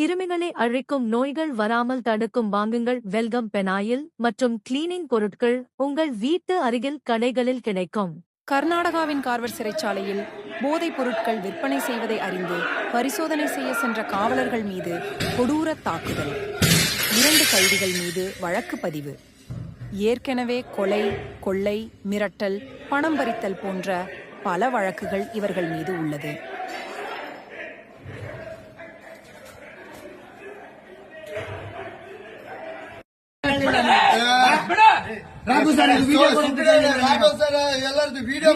கிருமிகளை அழிக்கும் நோய்கள் வராமல் தடுக்கும் வாங்குங்கள். வெல்கம் பெனாயில் மற்றும் கிளீனிங் பொருட்கள் உங்கள் வீட்டு அருகில் கடைகளில் கிடைக்கும். கர்நாடகாவின் கார்வர் சிறைச்சாலையில் போதைப் பொருட்கள் விற்பனை செய்வதை அறிந்து பரிசோதனை செய்ய சென்ற காவலர்கள் மீது கொடூர தாக்குதல். 2 கைதிகள் மீது வழக்கு பதிவு. ஏற்கனவே கொலை, கொள்ளை, மிரட்டல், பணம் பறித்தல் போன்ற பல வழக்குகள் இவர்கள் மீது உள்ளது. ರಾಘು ಸರ್ ಎಲ್ಲರದು ವಿಡಿಯೋ